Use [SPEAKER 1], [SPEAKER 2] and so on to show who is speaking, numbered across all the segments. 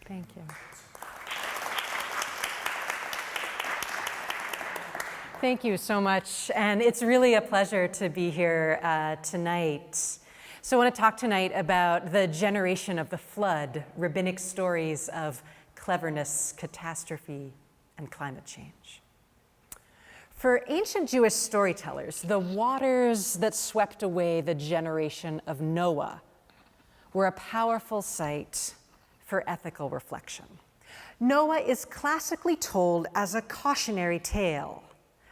[SPEAKER 1] Thank you. Thank you so much, and it's really a pleasure to be here tonight. So I want to talk tonight about the generation of the flood, rabbinic stories of cleverness, catastrophe, and climate change. For ancient Jewish storytellers, the waters that swept away the generation of Noah were a powerful sight for ethical reflection. Noah is classically told as a cautionary tale,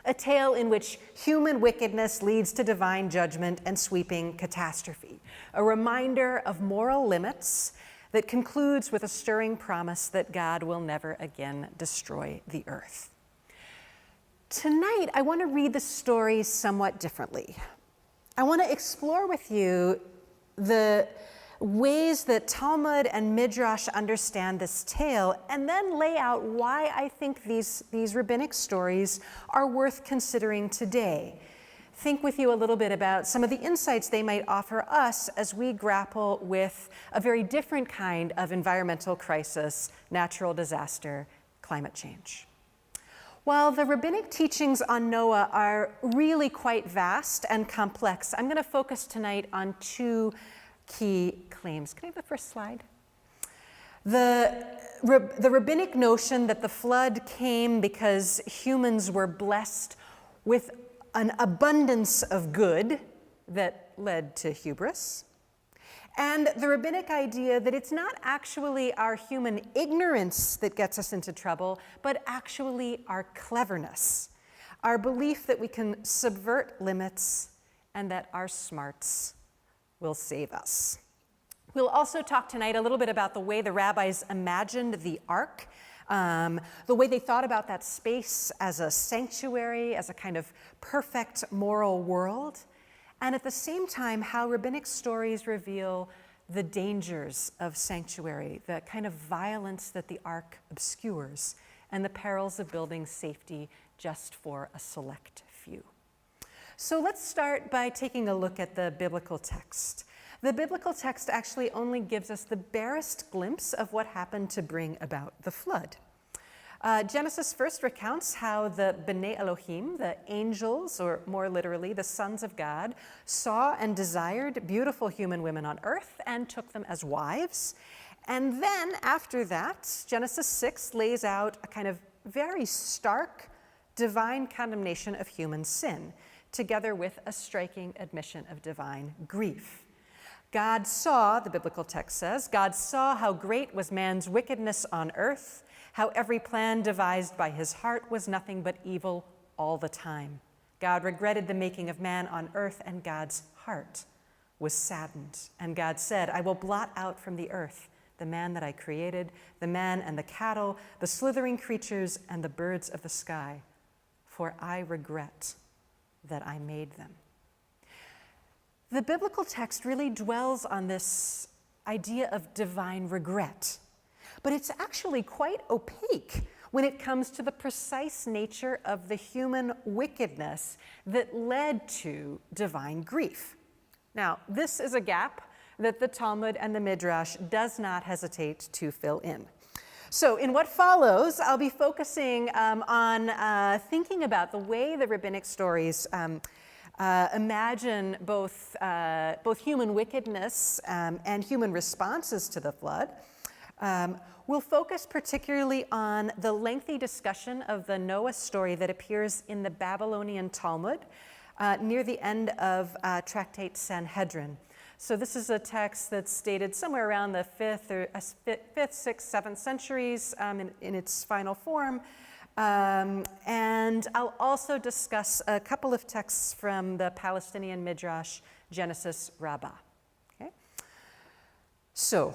[SPEAKER 1] a tale in which human wickedness leads to divine judgment and sweeping catastrophe, a reminder of moral limits that concludes with a stirring promise that God will never again destroy the earth. Tonight, I want to read the story somewhat differently. I want to explore with you the ways that Talmud and Midrash understand this tale, and then lay out why I think these rabbinic stories are worth considering today. Think with you a little bit about some of the insights they might offer us as we grapple with a very different kind of environmental crisis, natural disaster, climate change. While the rabbinic teachings on Noah are really quite vast and complex, I'm going to focus tonight on two key claims. Can I have the first slide? The rabbinic notion that the flood came because humans were blessed with an abundance of good that led to hubris. And the rabbinic idea that it's not actually our human ignorance that gets us into trouble, but actually our cleverness, our belief that we can subvert limits and that our smarts will save us. We'll also talk tonight a little bit about the way the rabbis imagined the ark, the way they thought about that space as a sanctuary, as a kind of perfect moral world, and at the same time, how rabbinic stories reveal the dangers of sanctuary, the kind of violence that the ark obscures, and the perils of building safety just for a select few. So let's start by taking a look at the biblical text. The biblical text actually only gives us the barest glimpse of what happened to bring about the flood. Genesis first recounts how the B'nai Elohim, the angels, or more literally, the sons of God, saw and desired beautiful human women on earth and took them as wives. And then after that, Genesis 6 lays out a kind of very stark divine condemnation of human sin, together with a striking admission of divine grief. God saw, the biblical text says, God saw how great was man's wickedness on earth, how every plan devised by his heart was nothing but evil all the time. God regretted the making of man on earth, and God's heart was saddened. And God said, I will blot out from the earth the man that I created, the man and the cattle, the slithering creatures, and the birds of the sky, for I regret that I made them. The biblical text really dwells on this idea of divine regret, but it's actually quite opaque when it comes to the precise nature of the human wickedness that led to divine grief. Now, this is a gap that the Talmud and the Midrash does not hesitate to fill in. So in what follows, I'll be focusing on thinking about the way the rabbinic stories imagine both human wickedness and human responses to the flood. We'll focus particularly on the lengthy discussion of the Noah story that appears in the Babylonian Talmud near the end of Tractate Sanhedrin. So this is a text that's dated somewhere around the 5th, 6th, 7th centuries in its final form. And I'll also discuss a couple of texts from the Palestinian Midrash, Genesis Rabbah. Okay? So,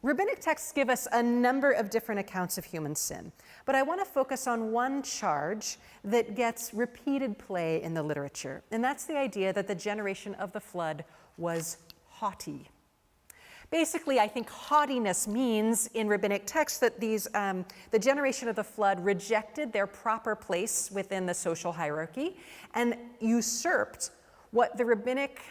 [SPEAKER 1] rabbinic texts give us a number of different accounts of human sin, but I want to focus on one charge that gets repeated play in the literature, and that's the idea that the generation of the flood was haughty. Basically, I think haughtiness means in rabbinic texts that the generation of the flood rejected their proper place within the social hierarchy and usurped what the rabbinic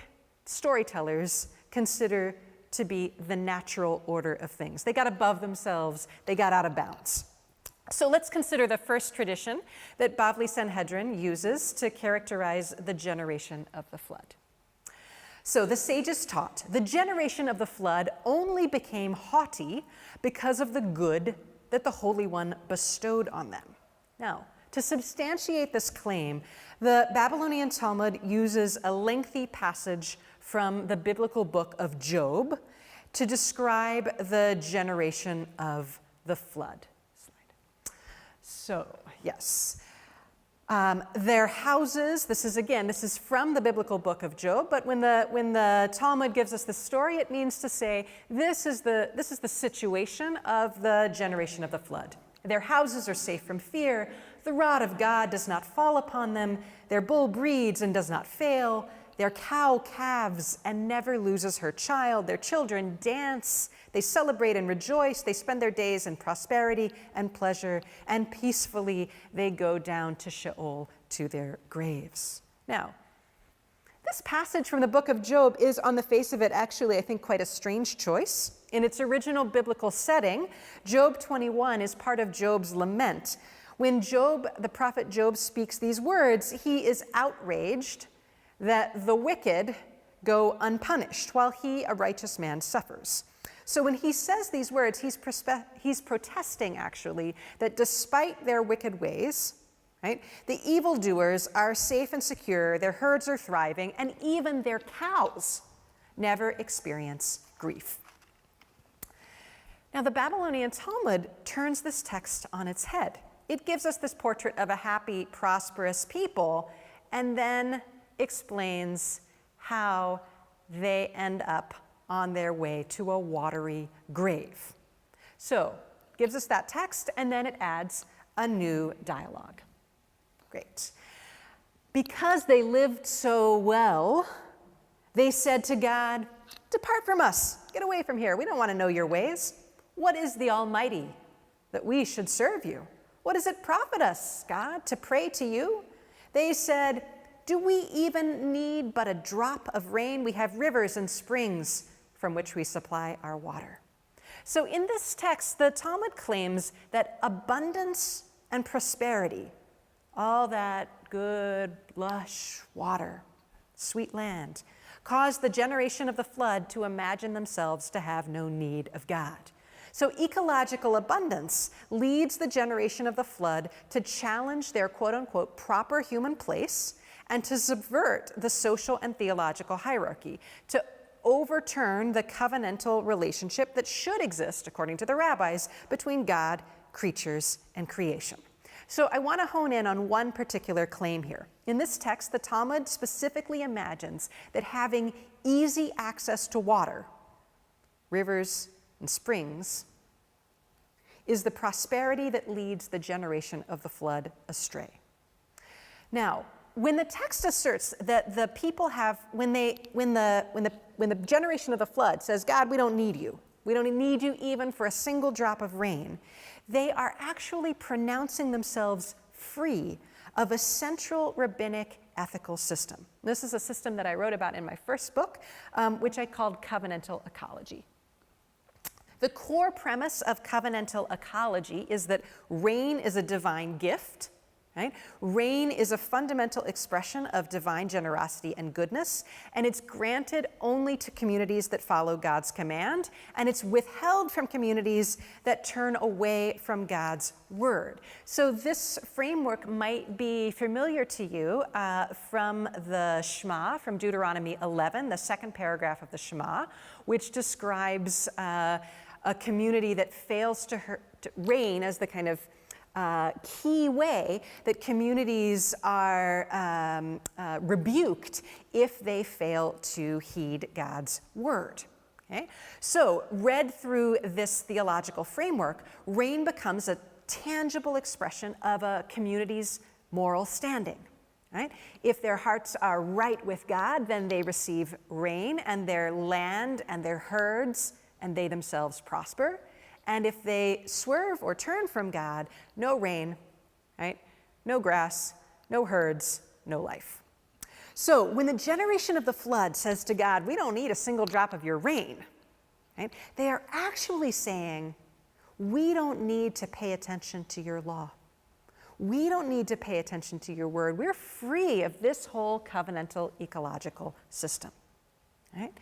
[SPEAKER 1] storytellers consider to be the natural order of things. They got above themselves, they got out of bounds. So let's consider the first tradition that Bavli Sanhedrin uses to characterize the generation of the flood. So the sages taught the generation of the flood only became haughty because of the good that the Holy One bestowed on them. Now, to substantiate this claim, the Babylonian Talmud uses a lengthy passage from the biblical book of Job to describe the generation of the flood. So, yes. Their houses, this is from the biblical book of Job, but when the Talmud gives us the story, it means to say, this is the situation of the generation of the flood. Their houses are safe from fear, the rod of God does not fall upon them, their bull breeds and does not fail, their cow calves and never loses her child, their children dance, they celebrate and rejoice, they spend their days in prosperity and pleasure, and peacefully they go down to Sheol, to their graves. Now, this passage from the book of Job is, on the face of it, actually, I think, quite a strange choice. In its original biblical setting, Job 21 is part of Job's lament. When the prophet Job speaks these words, he is outraged that the wicked go unpunished while he, a righteous man, suffers. So when he says these words, he's protesting, actually, that despite their wicked ways, right, the evildoers are safe and secure, their herds are thriving, and even their cows never experience grief. Now, the Babylonian Talmud turns this text on its head. It gives us this portrait of a happy, prosperous people, and then explains how they end up on their way to a watery grave. So, gives us that text, and then it adds a new dialogue. Great. Because they lived so well, they said to God, "Depart from us, get away from here. We don't want to know your ways. What is the Almighty that we should serve you? What does it profit us, God, to pray to you?" They said, "Do we even need but a drop of rain? We have rivers and springs from which we supply our water." So in this text, the Talmud claims that abundance and prosperity, all that good, lush water, sweet land, caused the generation of the flood to imagine themselves to have no need of God. So ecological abundance leads the generation of the flood to challenge their quote-unquote proper human place and to subvert the social and theological hierarchy, to overturn the covenantal relationship that should exist, according to the rabbis, between God, creatures, and creation. So I want to hone in on one particular claim here. In this text, the Talmud specifically imagines that having easy access to water, rivers and springs, is the prosperity that leads the generation of the flood astray. Now, when the text asserts that the people have, when the generation of the flood says, "God, we don't need you. We don't need you even for a single drop of rain," they are actually pronouncing themselves free of a central rabbinic ethical system. This is a system that I wrote about in my first book, which I called covenantal ecology. The core premise of covenantal ecology is that rain is a divine gift. Right? Rain is a fundamental expression of divine generosity and goodness, and it's granted only to communities that follow God's command, and it's withheld from communities that turn away from God's word. So this framework might be familiar to you from the Shema, from Deuteronomy 11, the second paragraph of the Shema, which describes a community that fails to rain as the kind of key way that communities are rebuked if they fail to heed God's word. Okay? So, read through this theological framework, rain becomes a tangible expression of a community's moral standing. Right? If their hearts are right with God, then they receive rain, and their land and their herds and they themselves prosper. And if they swerve or turn from God, no rain, right? No grass, no herds, no life. So when the generation of the flood says to God, "We don't need a single drop of your rain," right? They are actually saying, we don't need to pay attention to your law. We don't need to pay attention to your word. We're free of this whole covenantal ecological system, right?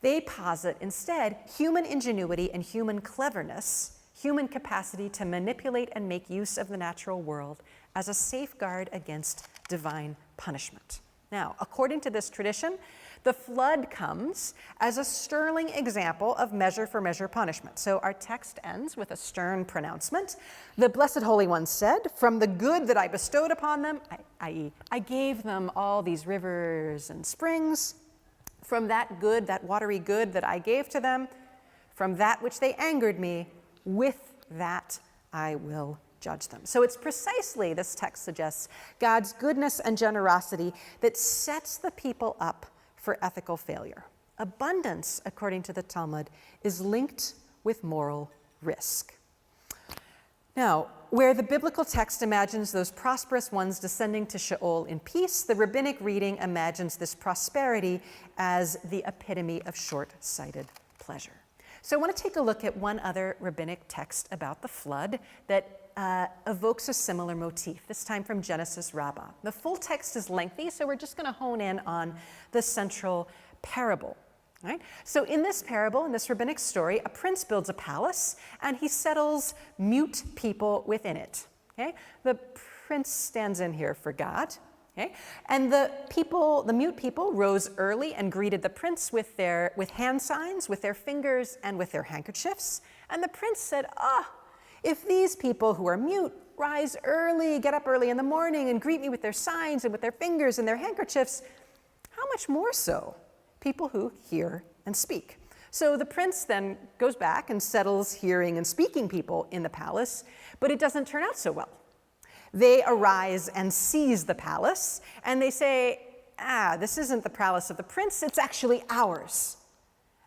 [SPEAKER 1] They posit instead human ingenuity and human cleverness, human capacity to manipulate and make use of the natural world as a safeguard against divine punishment. Now, according to this tradition, the flood comes as a sterling example of measure for measure punishment. So our text ends with a stern pronouncement. The Blessed Holy One said, "From the good that I bestowed upon them," i.e., I gave them all these rivers and springs, "from that good, that watery good that I gave to them, from that which they angered me, with that I will judge them." So it's precisely, this text suggests, God's goodness and generosity that sets the people up for ethical failure. Abundance, according to the Talmud, is linked with moral risk. Now, where the biblical text imagines those prosperous ones descending to Sheol in peace, the rabbinic reading imagines this prosperity as the epitome of short-sighted pleasure. So I want to take a look at one other rabbinic text about the flood that evokes a similar motif, this time from Genesis Rabbah. The full text is lengthy, so we're just going to hone in on the central parable. Right? So in this parable, in this rabbinic story, a prince builds a palace and he settles mute people within it. Okay? The prince stands in here for God. Okay? And the mute people rose early and greeted the prince with hand signs, with their fingers, and with their handkerchiefs. And the prince said, if these people who are mute rise early, get up early in the morning and greet me with their signs and with their fingers and their handkerchiefs, how much more so people who hear and speak? So the prince then goes back and settles hearing and speaking people in the palace, but it doesn't turn out so well. They arise and seize the palace, and they say, this isn't the palace of the prince, it's actually ours.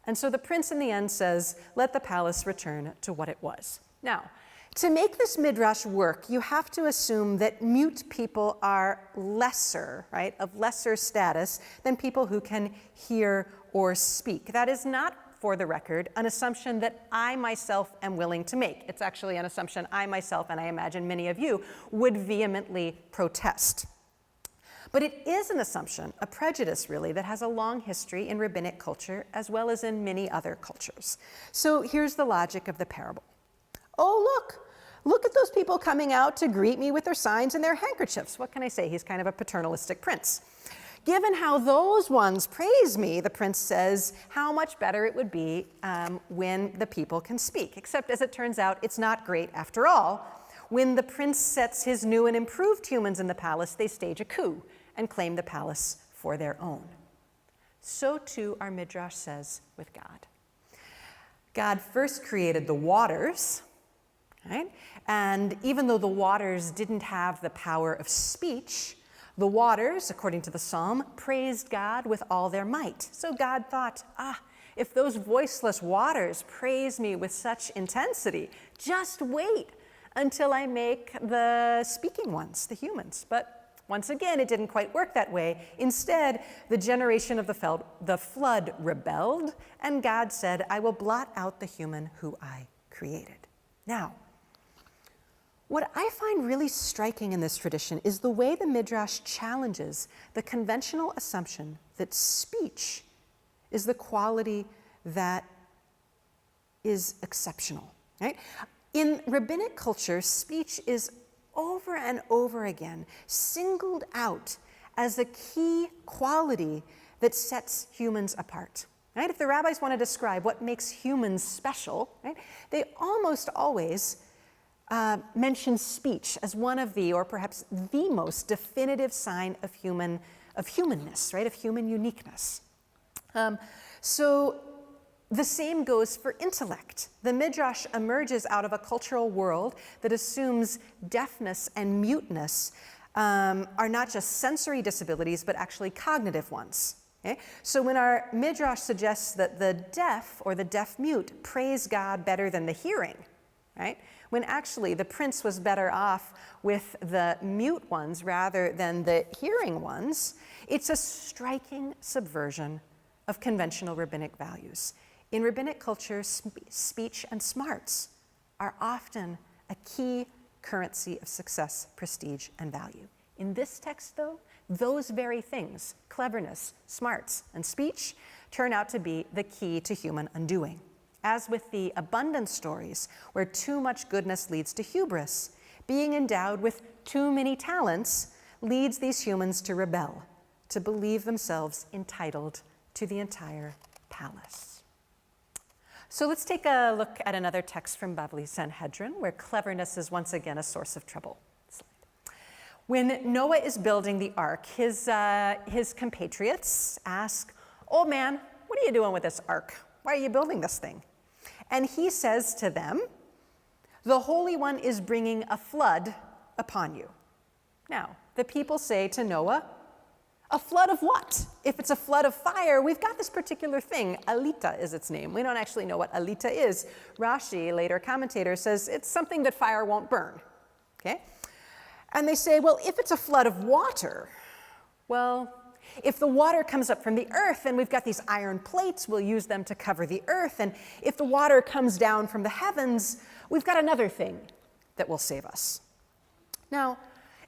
[SPEAKER 1] And so the prince in the end says, let the palace return to what it was. Now, to make this midrash work, you have to assume that mute people are lesser, right, of lesser status than people who can hear or speak. That is not, for the record, an assumption that I myself am willing to make. It's actually an assumption I myself, and I imagine many of you, would vehemently protest. But it is an assumption, a prejudice really, that has a long history in rabbinic culture as well as in many other cultures. So here's the logic of the parable. Look at those people coming out to greet me with their signs and their handkerchiefs. What can I say? He's kind of a paternalistic prince. Given how those ones praise me, the prince says, how much better it would be when the people can speak. Except, as it turns out, it's not great after all. When the prince sets his new and improved humans in the palace, they stage a coup and claim the palace for their own. So too, our midrash says with God. God first created the waters, right? And even though the waters didn't have the power of speech, the waters, according to the psalm, praised God with all their might. So God thought, if those voiceless waters praise me with such intensity, just wait until I make the speaking ones, the humans. But once again, it didn't quite work that way. Instead, the generation of the flood rebelled, and God said, I will blot out the human who I created. Now, what I find really striking in this tradition is the way the Midrash challenges the conventional assumption that speech is the quality that is exceptional, right? In rabbinic culture, speech is over and over again singled out as a key quality that sets humans apart. Right? If the rabbis want to describe what makes humans special, right, they almost always mention speech as one of the, or perhaps the most definitive sign of humanness, right, of human uniqueness. So the same goes for intellect. The Midrash emerges out of a cultural world that assumes deafness and muteness are not just sensory disabilities, but actually cognitive ones. Okay? So when our Midrash suggests that the deaf or the deaf-mute praise God better than the hearing, right? When actually the prince was better off with the mute ones rather than the hearing ones, it's a striking subversion of conventional rabbinic values. In rabbinic culture, speech and smarts are often a key currency of success, prestige, and value. In this text, though, those very things, cleverness, smarts, and speech, turn out to be the key to human undoing. As with the abundance stories, where too much goodness leads to hubris, being endowed with too many talents leads these humans to rebel, to believe themselves entitled to the entire palace. So let's take a look at another text from Bavli Sanhedrin, where cleverness is once again a source of trouble. When Noah is building the ark, his compatriots ask, "Old man, what are you doing with this ark? Why are you building this thing?" And he says to them, "The Holy One is bringing a flood upon you." Now, the people say to Noah, "A flood of what? If it's a flood of fire, we've got this particular thing. Alita is its name." We don't actually know what Alita is. Rashi, later commentator, says it's something that fire won't burn. Okay? And they say, well, if it's a flood of water, well, if the water comes up from the earth, then we've got these iron plates, we'll use them to cover the earth. And if the water comes down from the heavens, we've got another thing that will save us. Now,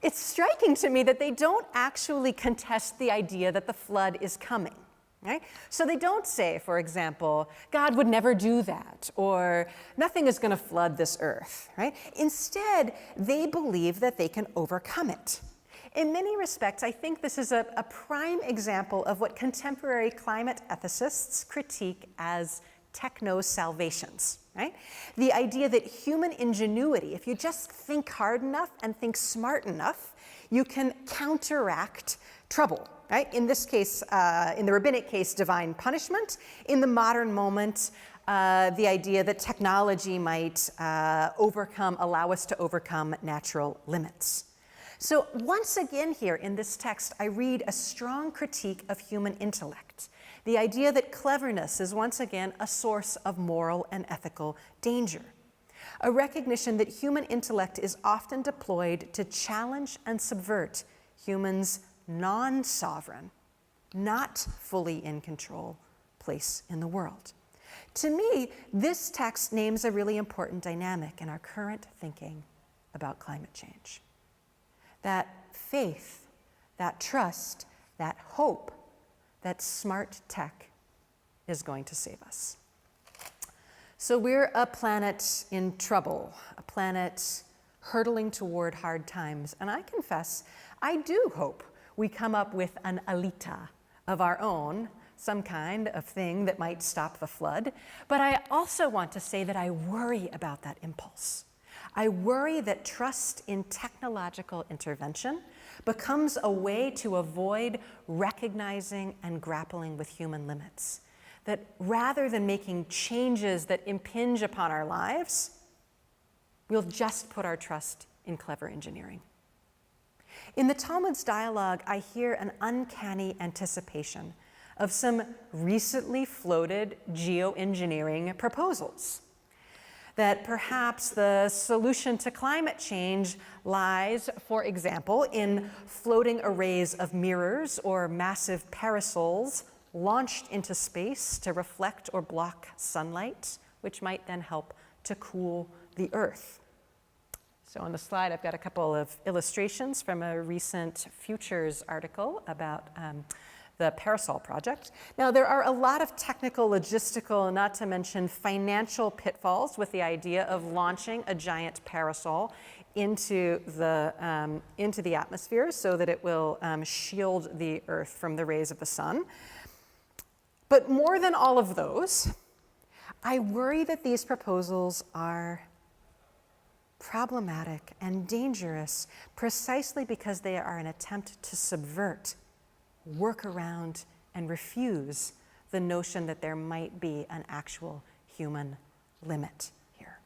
[SPEAKER 1] it's striking to me that they don't actually contest the idea that the flood is coming. Right? So they don't say, for example, God would never do that, or nothing is going to flood this earth. Right? Instead, they believe that they can overcome it. In many respects, I think this is a prime example of what contemporary climate ethicists critique as techno-salvations. Right? The idea that human ingenuity, if you just think hard enough and think smart enough, you can counteract trouble. Right? In this case, in the rabbinic case, divine punishment. In the modern moment, the idea that technology might allow us to overcome natural limits. So once again here in this text, I read a strong critique of human intellect. The idea that cleverness is once again a source of moral and ethical danger. A recognition that human intellect is often deployed to challenge and subvert humans' non-sovereign, not fully in control place in the world. To me, this text names a really important dynamic in our current thinking about climate change. That faith, that trust, that hope, that smart tech is going to save us. So we're a planet in trouble, a planet hurtling toward hard times, and I confess, I do hope we come up with an alita of our own, some kind of thing that might stop the flood. But I also want to say that I worry about that impulse. I worry that trust in technological intervention becomes a way to avoid recognizing and grappling with human limits. That rather than making changes that impinge upon our lives, we'll just put our trust in clever engineering. In the Talmud's dialogue, I hear an uncanny anticipation of some recently floated geoengineering proposals. That perhaps the solution to climate change lies, for example, in floating arrays of mirrors or massive parasols launched into space to reflect or block sunlight, which might then help to cool the earth. So on the slide, I've got a couple of illustrations from a recent Futures article about the Parasol project. Now, there are a lot of technical, logistical, not to mention financial pitfalls with the idea of launching a giant parasol into the atmosphere so that it will shield the Earth from the rays of the sun. But more than all of those, I worry that these proposals are problematic and dangerous precisely because they are an attempt to subvert, work around, and refuse the notion that there might be an actual human limit here.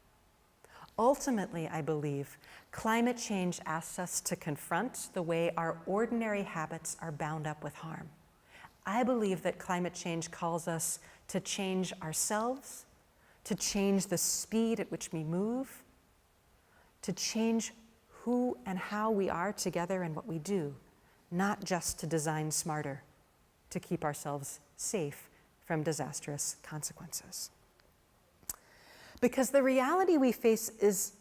[SPEAKER 1] Ultimately, I believe climate change asks us to confront the way our ordinary habits are bound up with harm. I believe that climate change calls us to change ourselves, to change the speed at which we move, to change who and how we are together and what we do, not just to design smarter, to keep ourselves safe from disastrous consequences. Because the reality we face is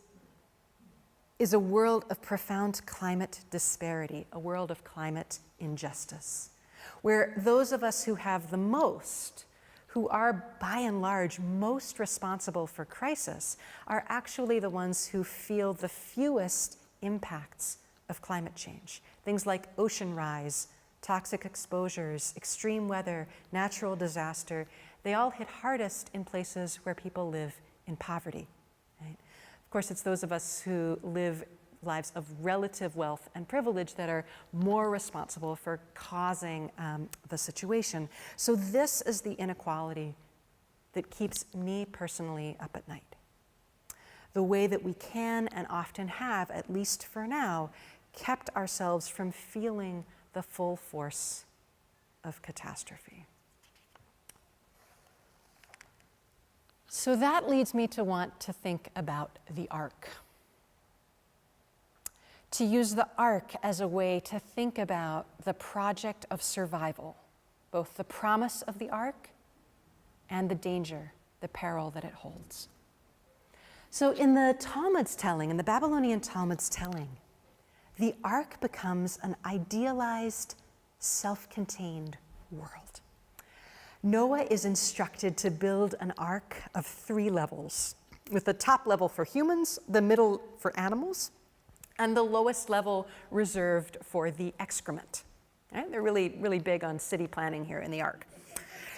[SPEAKER 1] a world of profound climate disparity, a world of climate injustice, where those of us who have the most, who are by and large most responsible for crisis, are actually the ones who feel the fewest impacts of climate change. Things like ocean rise, toxic exposures, extreme weather, natural disaster, they all hit hardest in places where people live in poverty. Right? Of course, it's those of us who live lives of relative wealth and privilege that are more responsible for causing the situation. So this is the inequality that keeps me personally up at night. The way that we can and often have, at least for now, kept ourselves from feeling the full force of catastrophe. So that leads me to want to think about the ark. To use the ark as a way to think about the project of survival, both the promise of the ark and the danger, the peril that it holds. So in the Talmud's telling, in the Babylonian Talmud's telling, the ark becomes an idealized, self-contained world. Noah is instructed to build an ark of 3 levels, with the top level for humans, the middle for animals, and the lowest level reserved for the excrement. Right? They're really, really big on city planning here in the ark.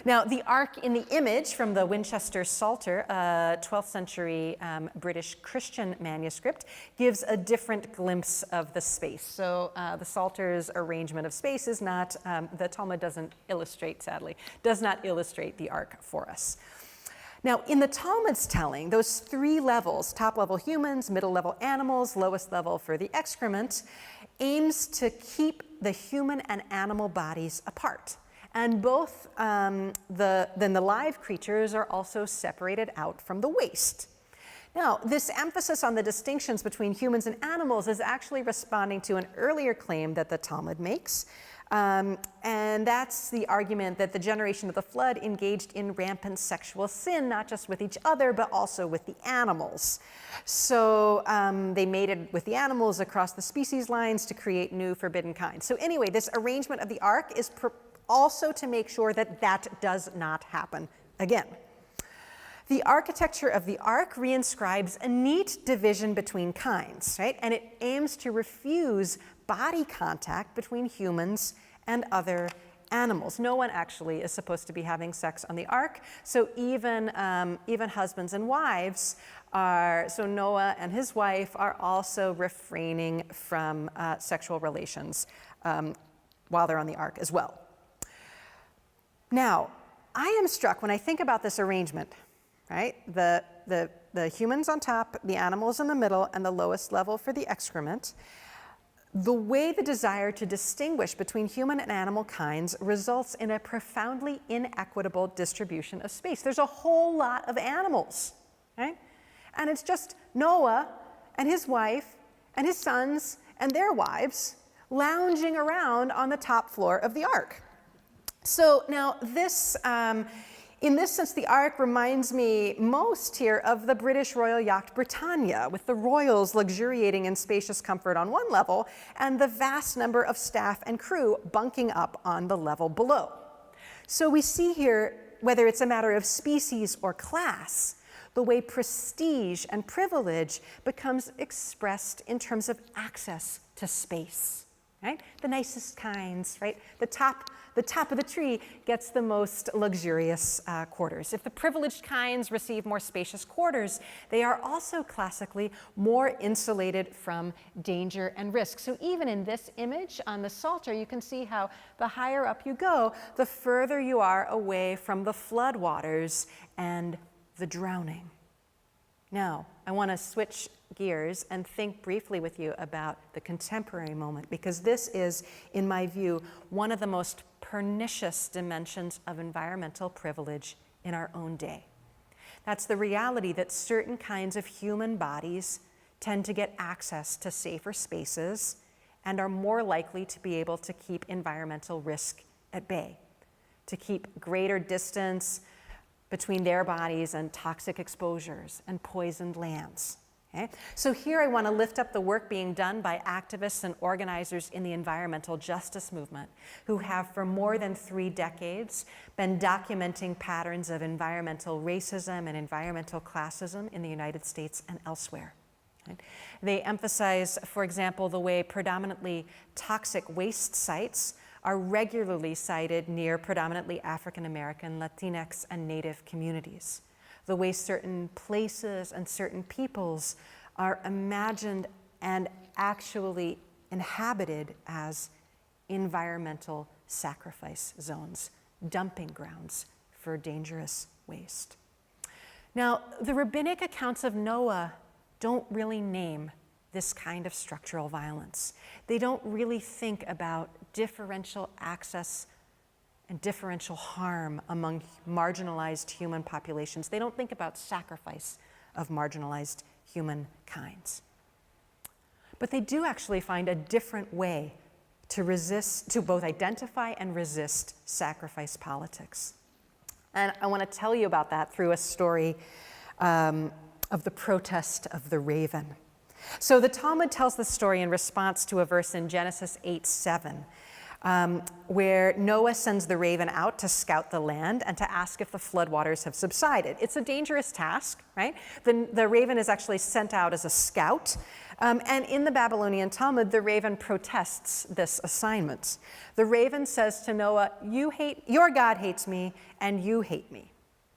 [SPEAKER 1] Now, the ark in the image from the Winchester Psalter, a 12th century British Christian manuscript, gives a different glimpse of the space. So the Psalter's arrangement of space is not, the Talmud doesn't illustrate, sadly, does not illustrate the ark for us. Now, in the Talmud's telling, those 3 levels, top level humans, middle level animals, lowest level for the excrement, aims to keep the human and animal bodies apart. And both the live creatures are also separated out from the waste. Now, this emphasis on the distinctions between humans and animals is actually responding to an earlier claim that the Talmud makes. And that's the argument that the generation of the flood engaged in rampant sexual sin, not just with each other, but also with the animals. So they mated with the animals across the species lines to create new forbidden kinds. So anyway, this arrangement of the ark is also to make sure that that does not happen again. The architecture of the ark reinscribes a neat division between kinds, right? And it aims to refuse body contact between humans and other animals. No one actually is supposed to be having sex on the ark, so even husbands and wives are, so Noah and his wife are also refraining from sexual relations while they're on the ark as well. Now, I am struck when I think about this arrangement, right? The humans on top, the animals in the middle, and the lowest level for the excrement. The way the desire to distinguish between human and animal kinds results in a profoundly inequitable distribution of space. There's a whole lot of animals, right? And it's just Noah and his wife and his sons and their wives lounging around on the top floor of the ark. So now this, in this sense, the ark reminds me most here of the British royal yacht Britannia, with the royals luxuriating in spacious comfort on one level and the vast number of staff and crew bunking up on the level below. So we see here, whether it's a matter of species or class, the way prestige and privilege becomes expressed in terms of access to space, right? The nicest kinds, right? The top of the tree gets the most luxurious quarters. If the privileged kinds receive more spacious quarters, they are also classically more insulated from danger and risk. So even in this image on the Psalter, you can see how the higher up you go, the further you are away from the floodwaters and the drowning. Now, I want to switch gears and think briefly with you about the contemporary moment, because this is, in my view, one of the most pernicious dimensions of environmental privilege in our own day. That's the reality that certain kinds of human bodies tend to get access to safer spaces and are more likely to be able to keep environmental risk at bay, to keep greater distance between their bodies and toxic exposures and poisoned lands. Okay? So here I want to lift up the work being done by activists and organizers in the environmental justice movement who have for more than 3 decades been documenting patterns of environmental racism and environmental classism in the United States and elsewhere. Right? They emphasize, for example, the way predominantly toxic waste sites are regularly sited near predominantly African American, Latinx, and Native communities. The way certain places and certain peoples are imagined and actually inhabited as environmental sacrifice zones, dumping grounds for dangerous waste. Now, the rabbinic accounts of Noah don't really name this kind of structural violence. They don't really think about differential access and differential harm among marginalized human populations. They don't think about sacrifice of marginalized humankinds. But they do actually find a different way to both identify and resist sacrifice politics. And I want to tell you about that through a story of the protest of the raven. So the Talmud tells the story in response to a verse in Genesis 8:7. Where Noah sends the raven out to scout the land and to ask if the floodwaters have subsided. It's a dangerous task, right? The raven is actually sent out as a scout. And in the Babylonian Talmud, the raven protests this assignment. The raven says to Noah, your God hates me and you hate me,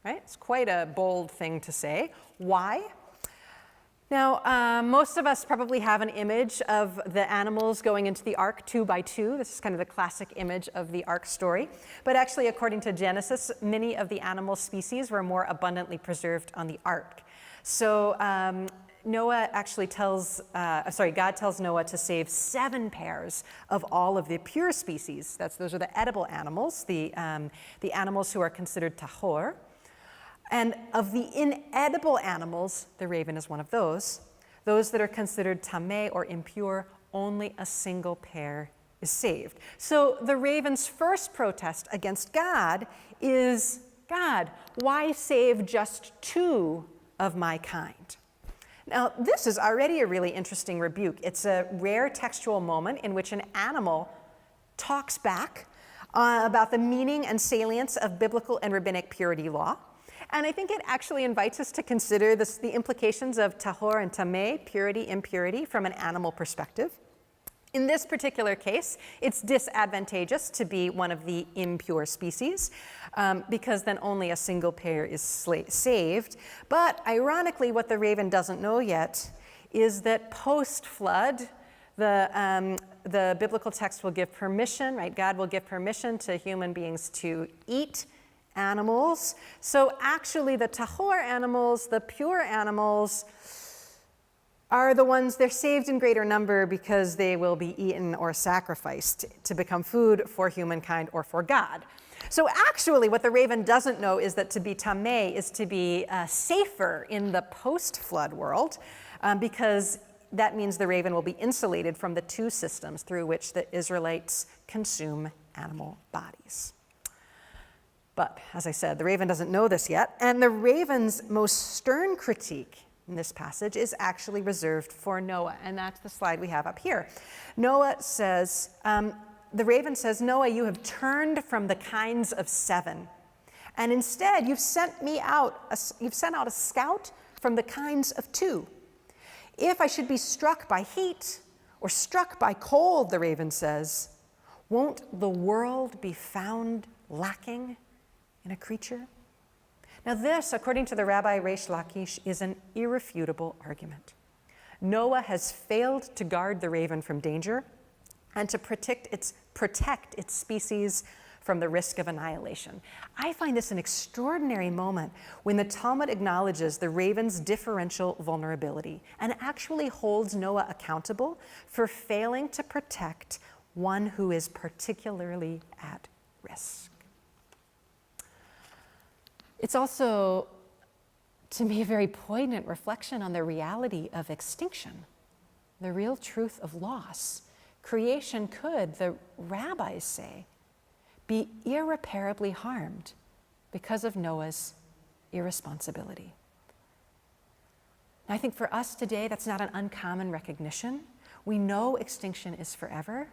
[SPEAKER 1] right? It's quite a bold thing to say. Why? Now, most of us probably have an image of the animals going into the ark 2 by 2. This is kind of the classic image of the ark story. But actually, according to Genesis, many of the animal species were more abundantly preserved on the ark. So God tells Noah to save 7 pairs of all of the pure species. Those are the edible animals, the animals who are considered tahor. And of the inedible animals, the raven is one of those that are considered tameh or impure, only a single pair is saved. So the raven's first protest against God is, God, why save just 2 of my kind? Now, this is already a really interesting rebuke. It's a rare textual moment in which an animal talks back about the meaning and salience of biblical and rabbinic purity law. And I think it actually invites us to consider the implications of tahor and tameh, purity, impurity, from an animal perspective. In this particular case, it's disadvantageous to be one of the impure species because then only a single pair is saved. But ironically, what the raven doesn't know yet is that post-flood, the biblical text will give permission, right? God will give permission to human beings to eat animals. So actually the tahor animals, the pure animals, are the ones, they're saved in greater number because they will be eaten or sacrificed to become food for humankind or for God. So actually what the raven doesn't know is that to be tameh is to be safer in the post-flood world because that means the raven will be insulated from the 2 systems through which the Israelites consume animal bodies. But, as I said, the raven doesn't know this yet, and the raven's most stern critique in this passage is actually reserved for Noah, and that's the slide we have up here. Noah says, the raven says, Noah, you have turned from the kinds of 7, and instead you've sent out a scout from the kinds of 2. If I should be struck by heat or struck by cold, the raven says, won't the world be found lacking in a creature? Now this, according to the Rabbi Reish Lakish, is an irrefutable argument. Noah has failed to guard the raven from danger and to protect its species from the risk of annihilation. I find this an extraordinary moment when the Talmud acknowledges the raven's differential vulnerability and actually holds Noah accountable for failing to protect one who is particularly at risk. It's also, to me, a very poignant reflection on the reality of extinction, the real truth of loss. Creation could, the rabbis say, be irreparably harmed because of Noah's irresponsibility. I think for us today, that's not an uncommon recognition. We know extinction is forever.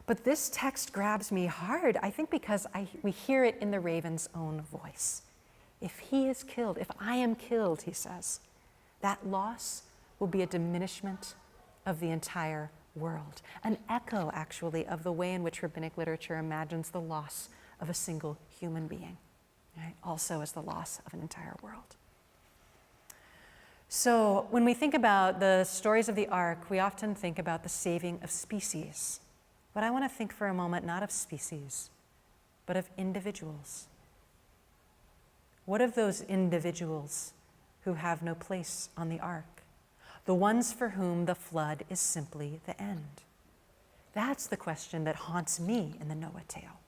[SPEAKER 1] But this text grabs me hard, I think because we hear it in the raven's own voice. If he is killed, if I am killed, he says, that loss will be a diminishment of the entire world. An echo, actually, of the way in which rabbinic literature imagines the loss of a single human being, right? Also as the loss of an entire world. So when we think about the stories of the ark, we often think about the saving of species. But I want to think for a moment not of species, but of individuals. What of those individuals who have no place on the ark? The ones for whom the flood is simply the end. That's the question that haunts me in the Noah tale.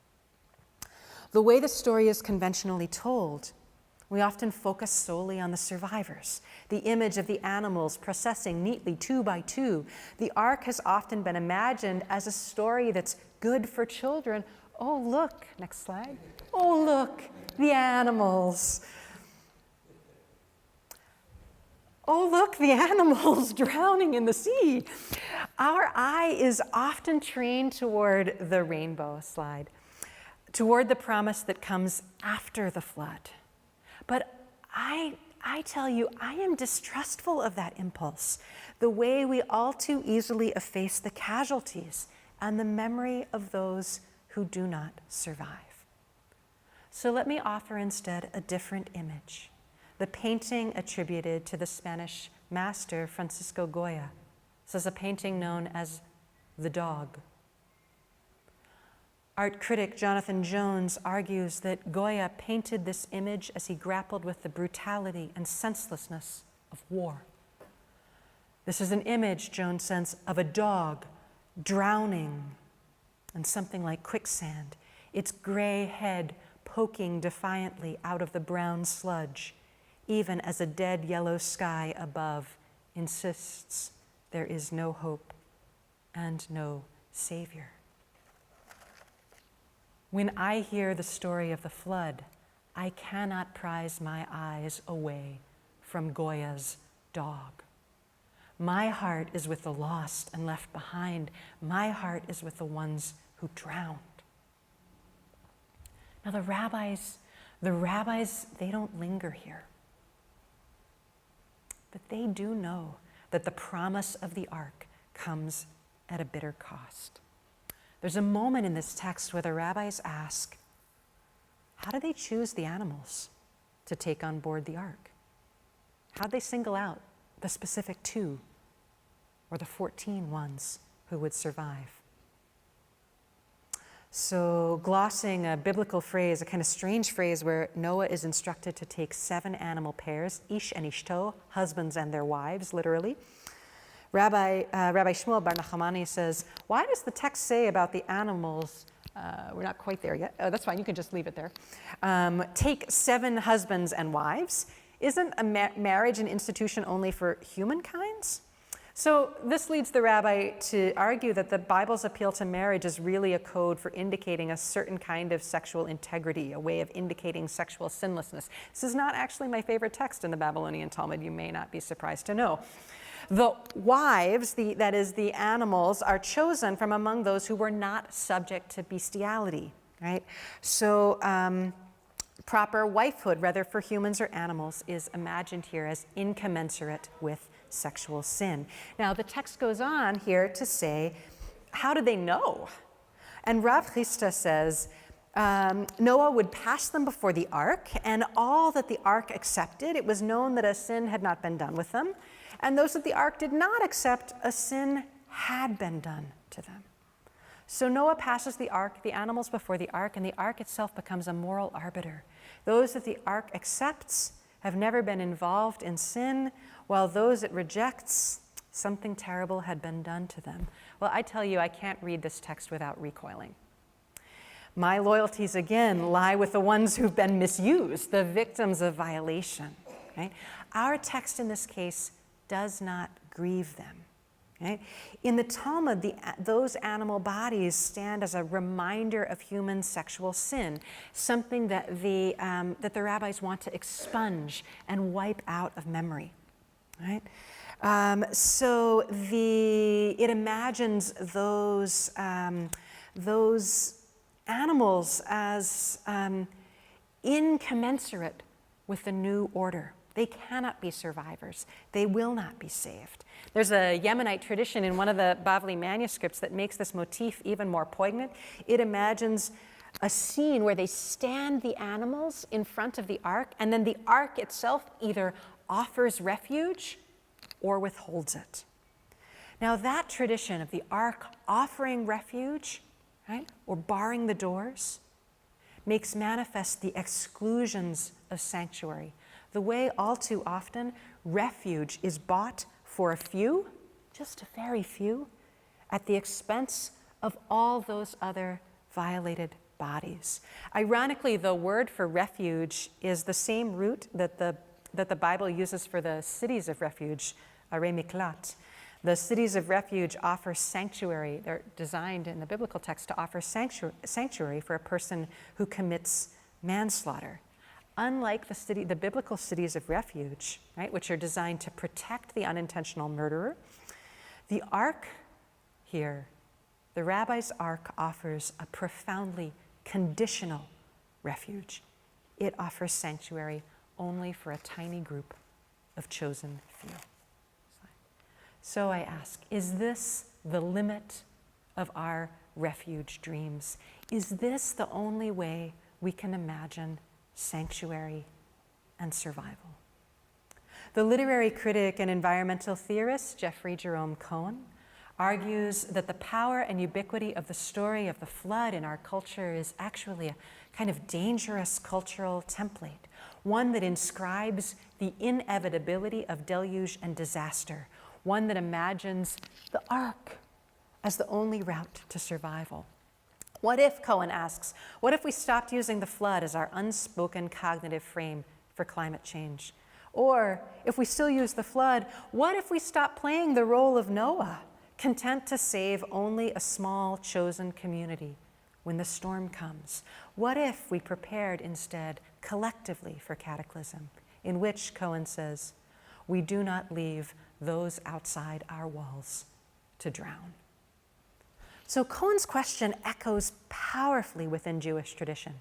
[SPEAKER 1] The way the story is conventionally told, we often focus solely on the survivors, the image of the animals processing neatly 2 by 2. The ark has often been imagined as a story that's good for children. Oh, look, next slide. Oh, look, the animals. Oh, look, the animals drowning in the sea. Our eye is often trained toward the rainbow slide, toward the promise that comes after the flood. But I tell you, I am distrustful of that impulse, the way we all too easily efface the casualties and the memory of those who do not survive. So let me offer instead a different image, the painting attributed to the Spanish master Francisco Goya. This is a painting known as The Dog. Art critic Jonathan Jones argues that Goya painted this image as he grappled with the brutality and senselessness of war. This is an image, Jones says, of a dog drowning in something like quicksand, its gray head poking defiantly out of the brown sludge, even as a dead yellow sky above insists there is no hope and no savior. When I hear the story of the flood, I cannot prise my eyes away from Goya's dog. My heart is with the lost and left behind. My heart is with the ones who drowned. Now the rabbis, they don't linger here. But they do know that the promise of the ark comes at a bitter cost. There's a moment in this text where the rabbis ask, how do they choose the animals to take on board the ark? How'd they single out the specific 2 or the 14 ones who would survive? So glossing a biblical phrase, a kind of strange phrase where Noah is instructed to take 7 animal pairs, ish and ishto, husbands and their wives, literally. Rabbi Shmuel Bar Nachmani says, why does the text say about the animals, we're not quite there yet, oh, that's fine, you can just leave it there, take 7 husbands and wives? Isn't a marriage an institution only for humankinds? So this leads the rabbi to argue that the Bible's appeal to marriage is really a code for indicating a certain kind of sexual integrity, a way of indicating sexual sinlessness. This is not actually my favorite text in the Babylonian Talmud, you may not be surprised to know. The wives, that is the animals, are chosen from among those who were not subject to bestiality, right? So proper wifehood, whether for humans or animals, is imagined here as incommensurate with sexual sin. Now the text goes on here to say, how did they know? And Rav Chisda says, Noah would pass them before the ark, and all that the ark accepted, it was known that a sin had not been done with them. And those that the ark did not accept, a sin had been done to them. So Noah passes the ark, the animals before the ark, and the ark itself becomes a moral arbiter. Those that the ark accepts have never been involved in sin, while those it rejects, something terrible had been done to them. Well, I tell you, I can't read this text without recoiling. My loyalties, again, lie with the ones who've been misused, the victims of violation, right? Our text in this case does not grieve them. Right? In the Talmud, those animal bodies stand as a reminder of human sexual sin, something that the rabbis want to expunge and wipe out of memory. Right? So it imagines those animals as incommensurate with the new order. They cannot be survivors. They will not be saved. There's a Yemenite tradition in one of the Bavli manuscripts that makes this motif even more poignant. It imagines a scene where they stand the animals in front of the ark, and then the ark itself either offers refuge or withholds it. Now that tradition of the ark offering refuge, right, or barring the doors, makes manifest the exclusions of sanctuary. The way all too often refuge is bought for a few, just a very few, at the expense of all those other violated bodies. Ironically, the word for refuge is the same root that the Bible uses for the cities of refuge, arei miklat. The cities of refuge offer sanctuary. They're designed in the biblical text to offer sanctuary for a person who commits manslaughter. Unlike the biblical cities of refuge, right, which are designed to protect the unintentional murderer, the ark here, the rabbi's ark, offers a profoundly conditional refuge. It offers sanctuary only for a tiny group of chosen few. So I ask, is this the limit of our refuge dreams? Is this the only way we can imagine sanctuary and survival? The literary critic and environmental theorist Jeffrey Jerome Cohen argues that the power and ubiquity of the story of the flood in our culture is actually a kind of dangerous cultural template, one that inscribes the inevitability of deluge and disaster, one that imagines the ark as the only route to survival. What if, Cohen asks, what if we stopped using the flood as our unspoken cognitive frame for climate change? Or if we still use the flood, what if we stopped playing the role of Noah, content to save only a small chosen community when the storm comes? What if we prepared instead collectively for cataclysm, in which, Cohen says, we do not leave those outside our walls to drown? So Cohen's question echoes powerfully within Jewish tradition,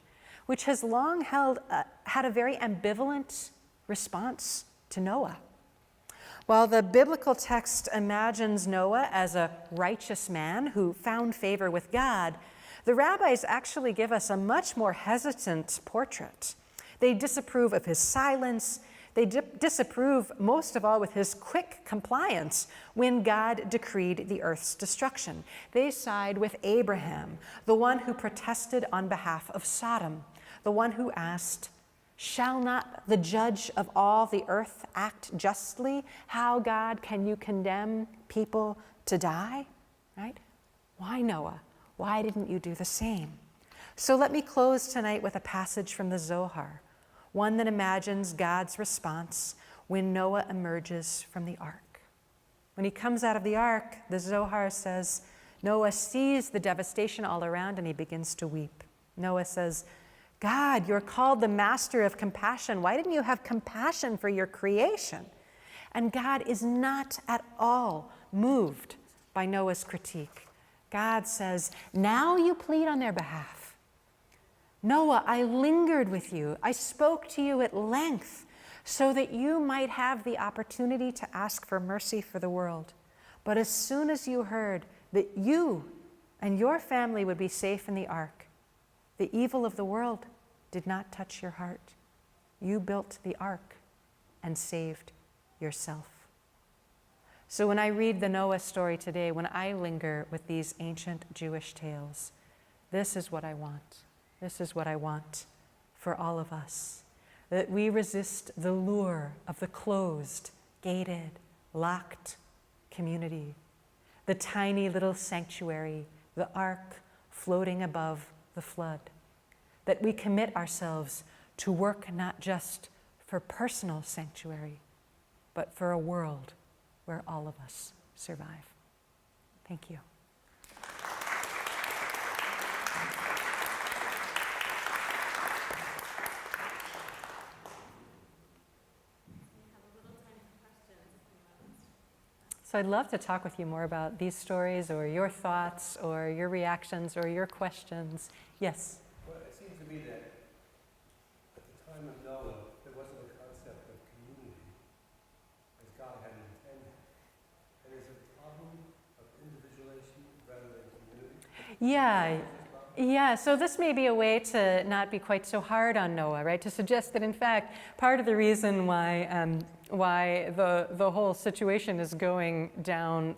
[SPEAKER 1] which has long had a very ambivalent response to Noah. While the biblical text imagines Noah as a righteous man who found favor with God, the rabbis actually give us a much more hesitant portrait. They disapprove of his silence. They disapprove most of all with his quick compliance when God decreed the earth's destruction. They side with Abraham, the one who protested on behalf of Sodom, the one who asked, "Shall not the judge of all the earth act justly? How, God, can you condemn people to die?" Right? Why, Noah? Why didn't you do the same? So let me close tonight with a passage from the Zohar, one that imagines God's response when Noah emerges from the ark. When he comes out of the ark, the Zohar says, Noah sees the devastation all around and he begins to weep. Noah says, "God, you're called the master of compassion. Why didn't you have compassion for your creation?" And God is not at all moved by Noah's critique. God says, "Now you plead on their behalf. Noah, I lingered with you. I spoke to you at length so that you might have the opportunity to ask for mercy for the world. But as soon as you heard that you and your family would be safe in the ark, the evil of the world did not touch your heart. You built the ark and saved yourself." So when I read the Noah story today, when I linger with these ancient Jewish tales, this is what I want. This is what I want for all of us, that we resist the lure of the closed, gated, locked community, the tiny little sanctuary, the ark floating above the flood, that we commit ourselves to work not just for personal sanctuary, but for a world where all of us survive. Thank you. So I'd love to talk with you more about these stories or your thoughts or your reactions or your questions. Yes?
[SPEAKER 2] Well, it seems to me that at the time of Noah, there wasn't a concept of community as God had intended. And is it a problem of individuation rather than community?
[SPEAKER 1] Yeah, so this may be a way to not be quite so hard on Noah, right? To suggest that, in fact, part of the reason why the whole situation is going down,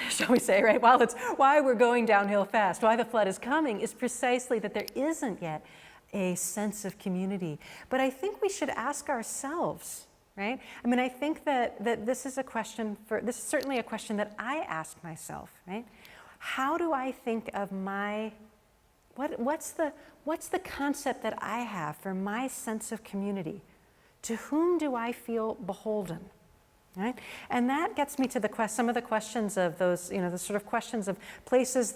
[SPEAKER 1] shall we say, right? Why we're going downhill fast, why the flood is coming, is precisely that there isn't yet a sense of community. But I think we should ask ourselves, right? I mean, I think that this is this is certainly a question that I ask myself, right? How do I think of what's the concept that I have for my sense of community? To whom do I feel beholden? Right? And that gets me to some of the questions of those, the sort of questions of places,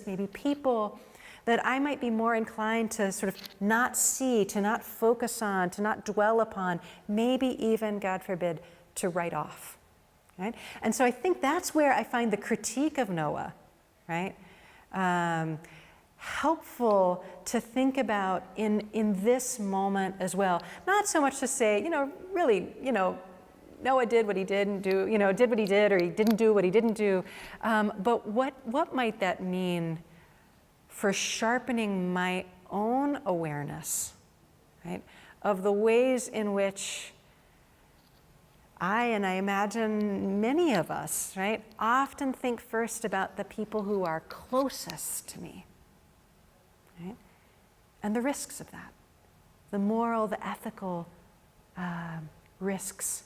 [SPEAKER 1] maybe people that I might be more inclined to sort of not see, to not focus on, to not dwell upon, maybe even, God forbid, to write off. Right? And so I think that's where I find the critique of Noah, right, helpful to think about in this moment as well. Not so much to say, really, Noah did what he didn't do, did what he did, or he didn't do what he didn't do. But what might that mean for sharpening my own awareness, right, of the ways in which and I imagine many of us, right, often think first about the people who are closest to me, right, and the risks of that, the moral, the ethical risks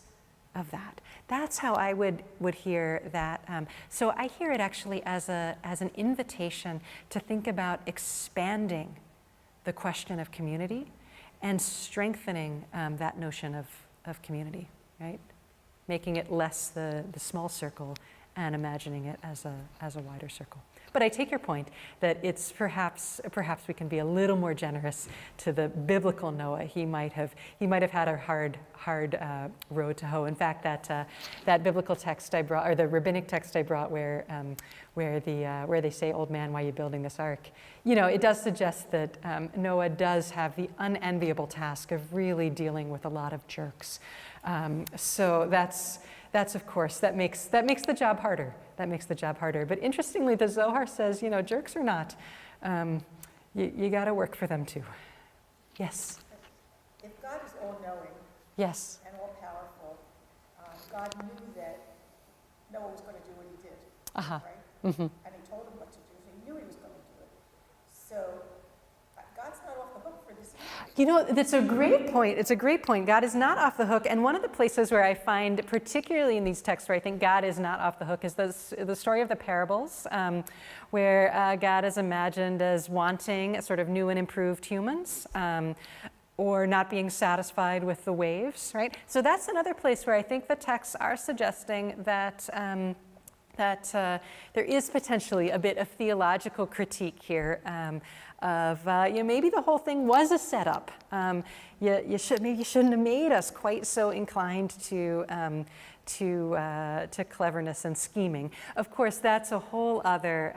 [SPEAKER 1] of that. That's how I would hear that. So I hear it actually as an invitation to think about expanding the question of community and strengthening that notion of community, right? Making it less the small circle and imagining it as a wider circle. But I take your point that it's perhaps we can be a little more generous to the biblical Noah. He might have had a hard road to hoe. In fact, that biblical text I brought, or the rabbinic text I brought, where they say, "Old man, why are you building this ark?" It does suggest that Noah does have the unenviable task of really dealing with a lot of jerks. So that's of course, that makes the job harder. That makes the job harder. But interestingly, the Zohar says, jerks or not, you got to work for them too. Yes?
[SPEAKER 3] If God is all-knowing
[SPEAKER 1] yes.
[SPEAKER 3] and all-powerful, God knew that Noah was going to do what he did,
[SPEAKER 1] Uh-huh.
[SPEAKER 3] right?
[SPEAKER 1] Mm-hmm.
[SPEAKER 3] And he told him what to do, so he knew he was going to do it. So God's not off the hook for this either.
[SPEAKER 1] That's a great point. It's a great point. God is not off the hook. And one of the places where I find, particularly in these texts, where I think God is not off the hook is the story of the parables, where God is imagined as wanting sort of new and improved humans, or not being satisfied with the waves, right? So that's another place where I think the texts are suggesting that there is potentially a bit of theological critique here of maybe the whole thing was a setup. Maybe you shouldn't have made us quite so inclined to cleverness and scheming. Of course, that's a whole other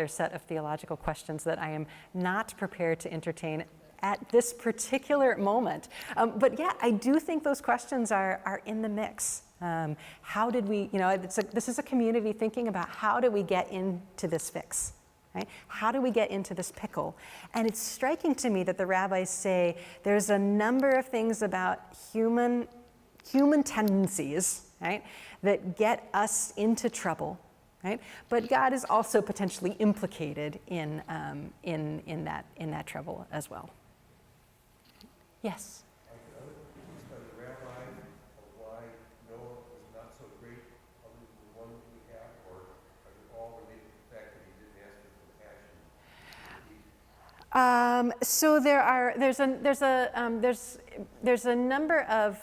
[SPEAKER 1] set of theological questions that I am not prepared to entertain at this particular moment. But yeah, I do think those questions are in the mix. How did we, this is a community thinking about how do we get into this fix, right? How do we get into this pickle? And it's striking to me that the rabbis say there's a number of things about human tendencies, right, that get us into trouble, right? But God is also potentially implicated in that trouble as well. Yes?
[SPEAKER 2] Are there other critiques by the rabbi of why Noah was not so great other than the one we have, or are they all related to the fact that he didn't ask for compassion?
[SPEAKER 1] So there's a number of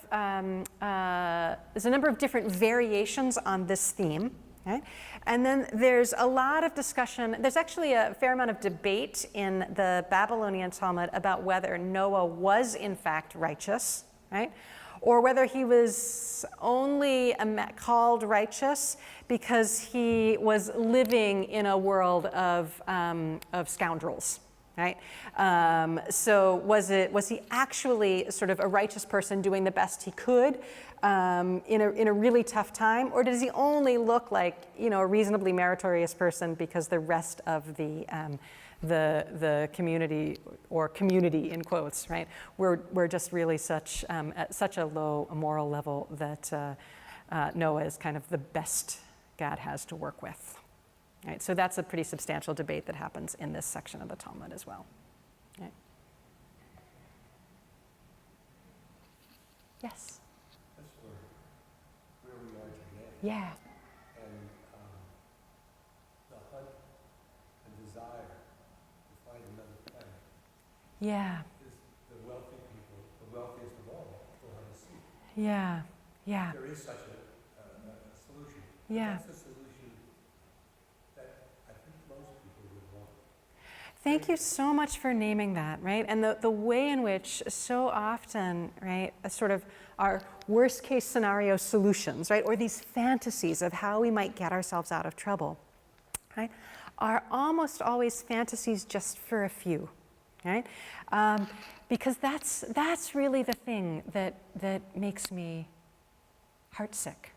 [SPEAKER 1] different variations on this theme, okay? And then there's a lot of discussion. There's actually a fair amount of debate in the Babylonian Talmud about whether Noah was in fact righteous, right? Or whether he was only called righteous because he was living in a world of scoundrels. Right? So was he actually sort of a righteous person doing the best he could in a really tough time, or does he only look like, you know, a reasonably meritorious person because the rest of the community, or community in quotes, right? We're just really at such a low moral level that Noah is kind of the best God has to work with. Right, so that's a pretty substantial debate that happens in this section of the Talmud as well. Right. Yes?
[SPEAKER 2] That's where we are today.
[SPEAKER 1] Yeah.
[SPEAKER 2] And the hunt and desire to find another planet
[SPEAKER 1] Yeah.
[SPEAKER 2] is the wealthy people, the wealthiest of all, will have a seat.
[SPEAKER 1] Yeah. Yeah.
[SPEAKER 2] There is such a solution.
[SPEAKER 1] Yeah.
[SPEAKER 2] That's a solution that I think most people would want.
[SPEAKER 1] Thank you so much for naming that, right? And the way in which so often, right, a sort of our worst case scenario solutions, right, or these fantasies of how we might get ourselves out of trouble, right, are almost always fantasies just for a few, right? Because that's really the thing that makes me heartsick.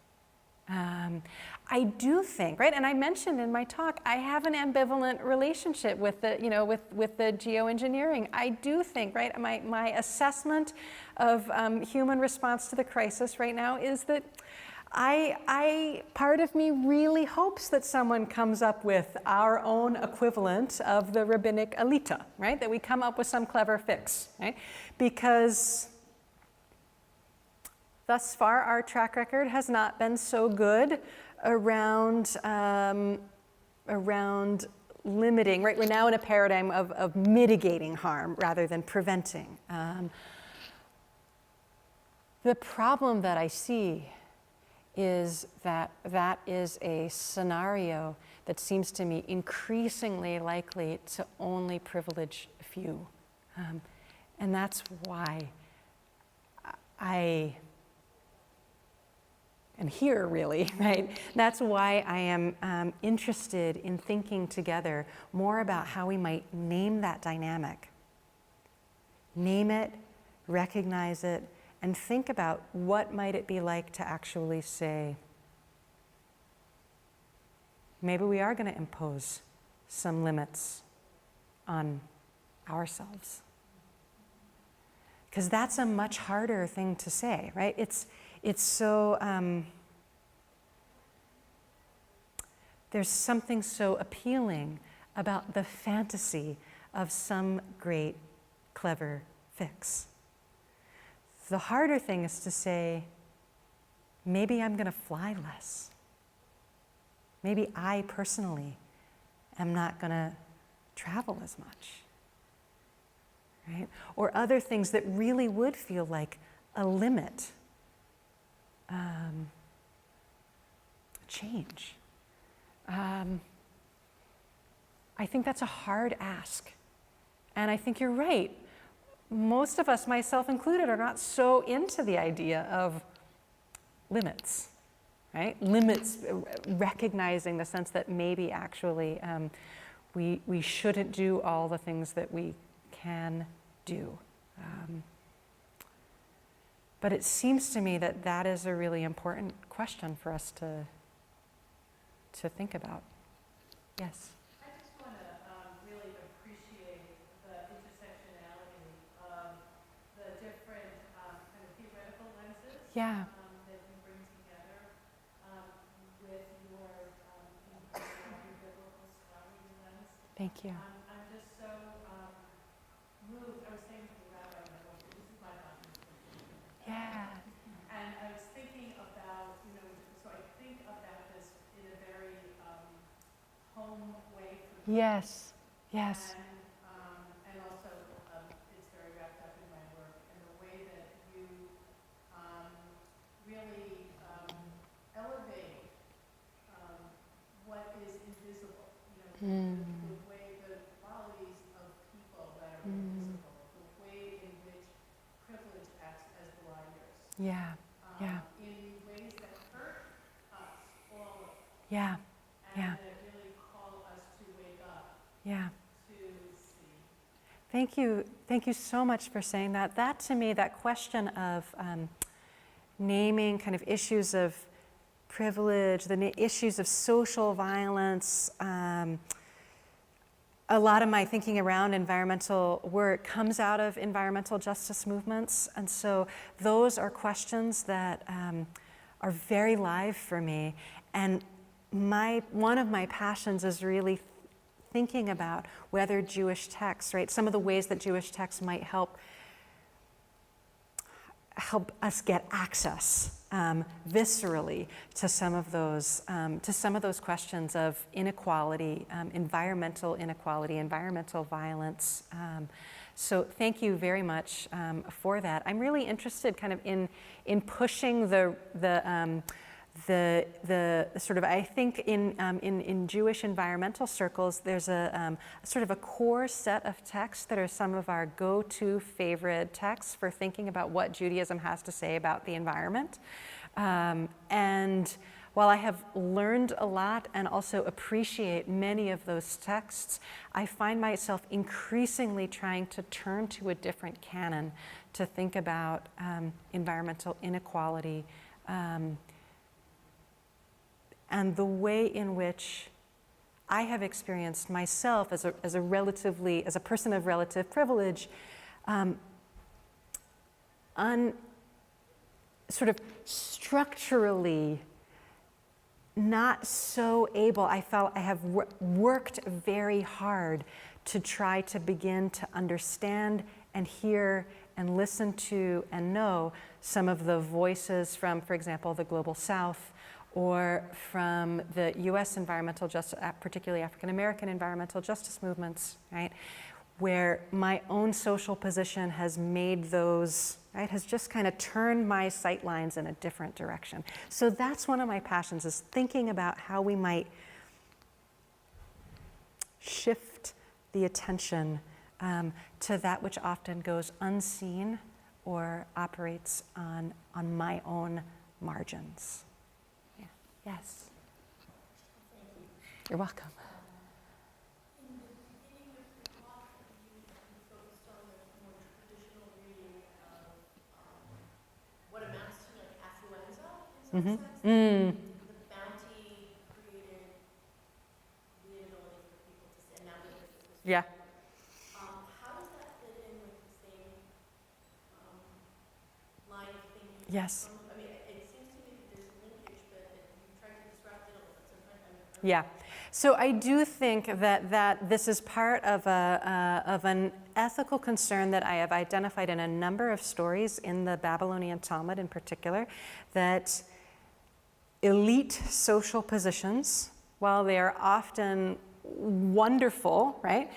[SPEAKER 1] I do think, right, and I mentioned in my talk, I have an ambivalent relationship with the, you know, with the geoengineering. I do think, right, my assessment of human response to the crisis right now is that part of me really hopes that someone comes up with our own equivalent of the rabbinic elita, right, that we come up with some clever fix, right, because thus far, our track record has not been so good around limiting, right? We're now in a paradigm of mitigating harm rather than preventing. The problem that I see is that is a scenario that seems to me increasingly likely to only privilege a few. And that's why I am here, really, right? That's why I am interested in thinking together more about how we might name that dynamic. Name it, recognize it, and think about what might it be like to actually say, maybe we are going to impose some limits on ourselves. Because that's a much harder thing to say, right? It's so, there's something so appealing about the fantasy of some great, clever fix. The harder thing is to say, maybe I'm going to fly less. Maybe I personally am not going to travel as much, right? Or other things that really would feel like a limit. Change. I think that's a hard ask. And I think you're right. Most of us, myself included, are not so into the idea of limits, right? Limits, recognizing the sense that maybe actually we shouldn't do all the things that we can do. But it seems to me that that is a really important question for us to think about. Yes?
[SPEAKER 4] I just want to really appreciate the intersectionality of the different kind of theoretical lenses
[SPEAKER 1] Yeah.
[SPEAKER 4] that you bring together with your biblical scholarly lens.
[SPEAKER 1] Thank you.
[SPEAKER 4] I'm just so moved. I was saying to the rabbi, this is my thought.
[SPEAKER 1] Yeah.
[SPEAKER 4] And I was thinking about, so I think about this in a very home way for me.
[SPEAKER 1] Yes. Yes.
[SPEAKER 4] And a really elevate what is invisible. The way, the qualities of people that are invisible, the way in which privilege acts as blinders.
[SPEAKER 1] Yeah. Yeah.
[SPEAKER 4] In ways that hurt us, all of us.
[SPEAKER 1] Yeah.
[SPEAKER 4] And that really call us to wake up.
[SPEAKER 1] Yeah.
[SPEAKER 4] To see.
[SPEAKER 1] Thank you. Thank you so much for saying that. That to me, that question of naming kind of issues of privilege, the issues of social violence, a lot of my thinking around environmental work comes out of environmental justice movements. And so those are questions that are very live for me. And one of my passions is really thinking about whether Jewish texts, right, some of the ways that Jewish texts might help us get access viscerally to some of those questions of inequality, environmental inequality, environmental violence. So thank you very much for that. I'm really interested kind of in pushing the sort of, I think in Jewish environmental circles, there's a sort of a core set of texts that are some of our go-to favorite texts for thinking about what Judaism has to say about the environment. And while I have learned a lot and also appreciate many of those texts, I find myself increasingly trying to turn to a different canon to think about environmental inequality, and the way in which I have experienced myself as a person of relative privilege, sort of structurally not so able. I felt I have worked very hard to try to begin to understand and hear and listen to and know some of the voices from, for example, the Global South, or from the US environmental justice, particularly African American environmental justice movements, right? Where my own social position has made those, right, has just kind of turned my sightlines in a different direction. So that's one of my passions, is thinking about how we might shift the attention to that which often goes unseen or operates on my own margins. Yes.
[SPEAKER 3] Thank you.
[SPEAKER 1] You're welcome.
[SPEAKER 3] In the beginning of the talk, you focused on the more traditional reading of what amounts to like affluenza in some sense. The bounty created the ability for people to say, and now we have this.
[SPEAKER 1] Yeah.
[SPEAKER 3] How does that fit in with the same line of thinking?
[SPEAKER 1] Yes.
[SPEAKER 3] I mean, it seems to me that there's a linkage, but you try to disrupt it a little bit. So
[SPEAKER 1] Yeah. So I do think that this is part of an ethical concern that I have identified in a number of stories in the Babylonian Talmud in particular, that elite social positions, while they are often wonderful, right?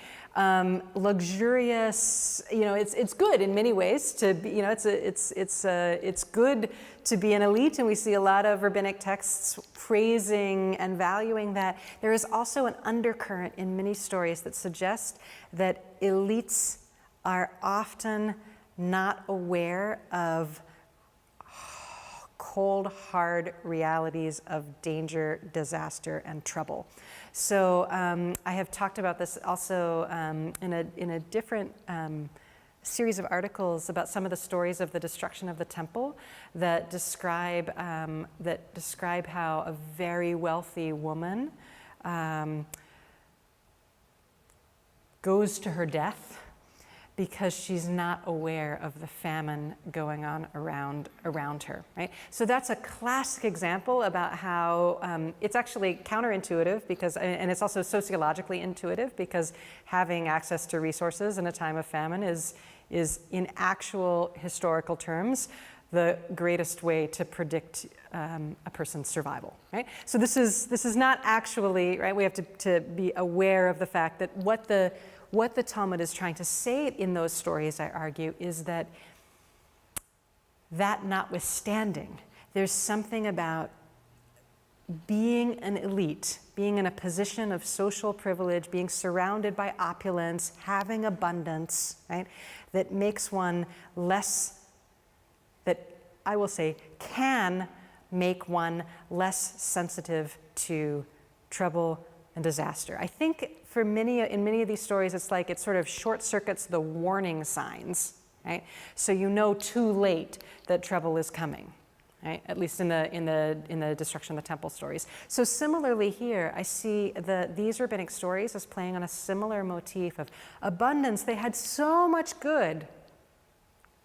[SPEAKER 1] Luxurious, it's good in many ways to be, it's good to be an elite, and we see a lot of rabbinic texts praising and valuing that. There is also an undercurrent in many stories that suggest that elites are often not aware of cold, hard realities of danger, disaster, and trouble. So I have talked about this also in a different series of articles about some of the stories of the destruction of the temple that describe how a very wealthy woman goes to her death because she's not aware of the famine going on around her, right? So that's a classic example about how it's actually counterintuitive because, and it's also sociologically intuitive, because having access to resources in a time of famine is in actual historical terms the greatest way to predict a person's survival, right? So this is not actually, right? We have to be aware of the fact that what the Talmud is trying to say in those stories, I argue, is that notwithstanding, there's something about being an elite, being in a position of social privilege, being surrounded by opulence, having abundance, right, that makes one less, that I will say can make one less sensitive to trouble and disaster. I think in many of these stories, it's like it sort of short circuits the warning signs, right? So you know too late that trouble is coming. Right? At least in the destruction of the temple stories. So similarly here, I see these rabbinic stories as playing on a similar motif of abundance. They had so much good,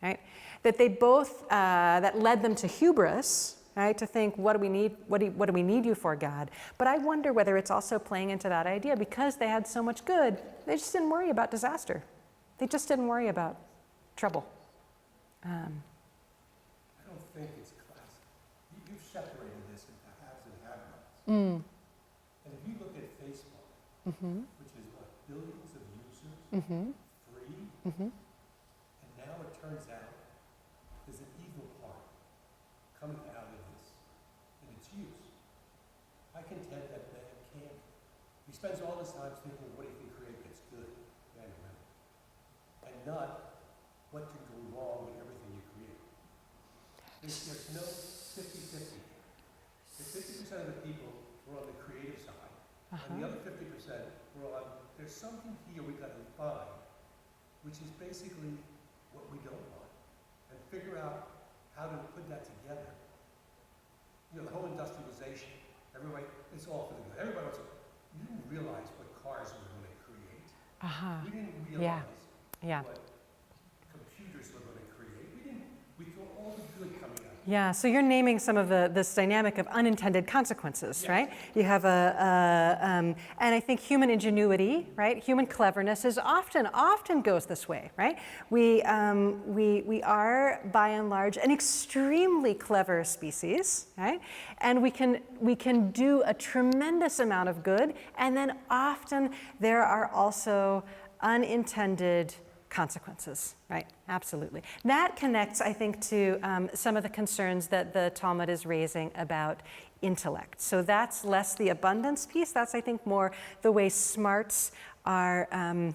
[SPEAKER 1] right? That they both that led them to hubris, right? To think, what do we need? What do we need you for, God? But I wonder whether it's also playing into that idea because they had so much good, they just didn't worry about disaster. They just didn't worry about trouble.
[SPEAKER 2] I don't think it's you've separated this into haves and have-nots. And if you look at Facebook, which is what, billions of users, free, and now it turns out there's an evil part coming out of this in its use. I contend that man can't. He spends all his time thinking what he can create that's good, man and women, and not what can go wrong with everything you create. There's no 50-50. The 50% of the people were on the creative side, and the other 50% were on, there's something here we got to find, which is basically what we don't want, and figure out how to put that together. You know, the whole industrialization, everybody, it's all for the good. Everybody wants to, you didn't realize what cars we were going to create. We didn't realize what computers were going to create. We thought all the good coming out.
[SPEAKER 1] Yeah, so you're naming some of this dynamic of unintended consequences, right? You have and I think human ingenuity, right? Human cleverness is often goes this way, right? We are by and large an extremely clever species, right? And we can do a tremendous amount of good, and then often there are also unintended consequences, right? Absolutely. That connects, I think, to some of the concerns that the Talmud is raising about intellect. So that's less the abundance piece. That's, I think, more the way smarts can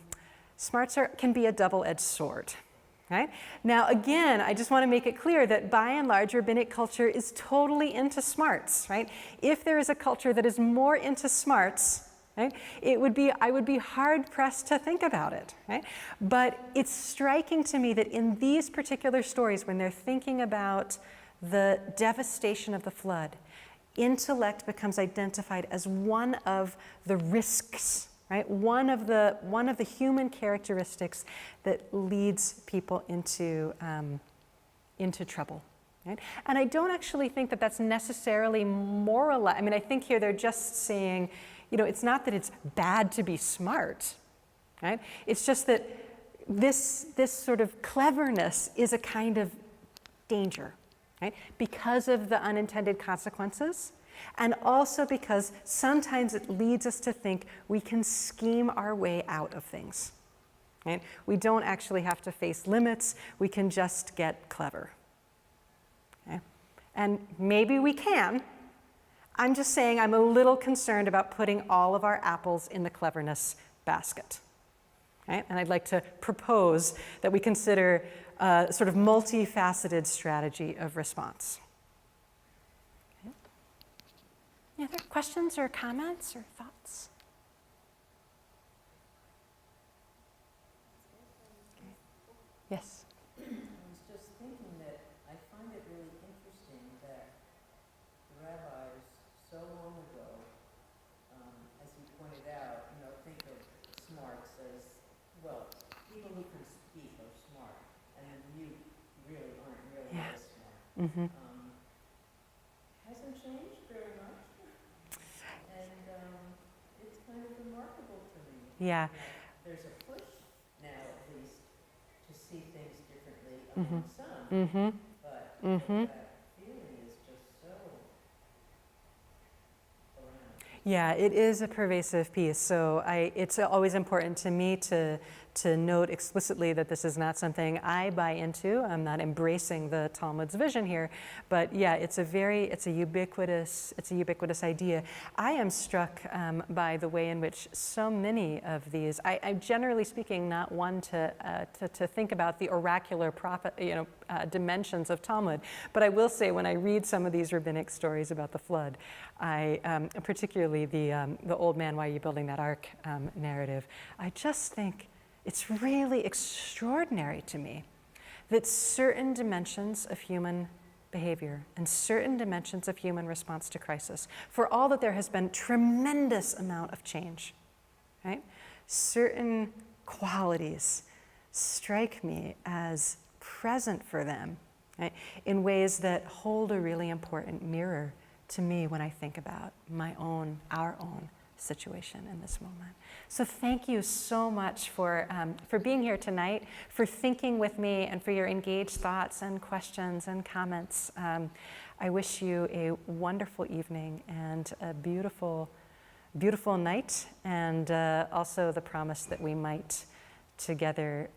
[SPEAKER 1] be a double-edged sword. Right? Now, again, I just want to make it clear that by and large, rabbinic culture is totally into smarts. Right? If there is a culture that is more into smarts, right, I would be hard pressed to think about it, right? But it's striking to me that in these particular stories, when they're thinking about the devastation of the flood, intellect becomes identified as one of the risks, right? One of the human characteristics that leads people into trouble. Right? And I don't actually think that that's necessarily moral. I mean, I think here they're just saying, you know, it's not that it's bad to be smart, right? It's just that this sort of cleverness is a kind of danger, right? Because of the unintended consequences, and also because sometimes it leads us to think we can scheme our way out of things, right? We don't actually have to face limits, we can just get clever. Okay? And maybe we can. I'm just saying I'm a little concerned about putting all of our apples in the cleverness basket. Right? And I'd like to propose that we consider a sort of multifaceted strategy of response. Okay. Any other questions or comments or thoughts? Okay. Yes.
[SPEAKER 5] I was just thinking that I find it really interesting that the rabbis so long ago, as you pointed out, think of smarts as, well, people who can speak are smart, and you really aren't really that smart. Hasn't changed very much, and it's kind of remarkable to me.
[SPEAKER 1] Yeah.
[SPEAKER 5] There's a push now, at least, to see things differently among some, but that feeling is just so around.
[SPEAKER 1] Yeah, it is a pervasive piece. So it's always important to me to to note explicitly that this is not something I buy into. I'm not embracing the Talmud's vision here, but yeah, it's a ubiquitous idea. I am struck by the way in which so many of these, I'm generally speaking not one to think about the oracular dimensions of Talmud, but I will say when I read some of these rabbinic stories about the flood, particularly the old man, why are you building that ark narrative, I just think it's really extraordinary to me that certain dimensions of human behavior and certain dimensions of human response to crisis, for all that there has been tremendous amount of change, right? Certain qualities strike me as present for them, right, in ways that hold a really important mirror to me when I think about our own situation in this moment. So thank you so much for being here tonight, for thinking with me, and for your engaged thoughts and questions and comments. I wish you a wonderful evening and a beautiful, beautiful night, and also the promise that we might together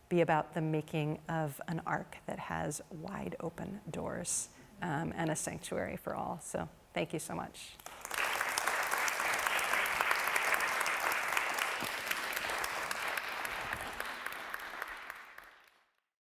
[SPEAKER 1] be about the making of an ark that has wide open doors and a sanctuary for all. So thank you so much.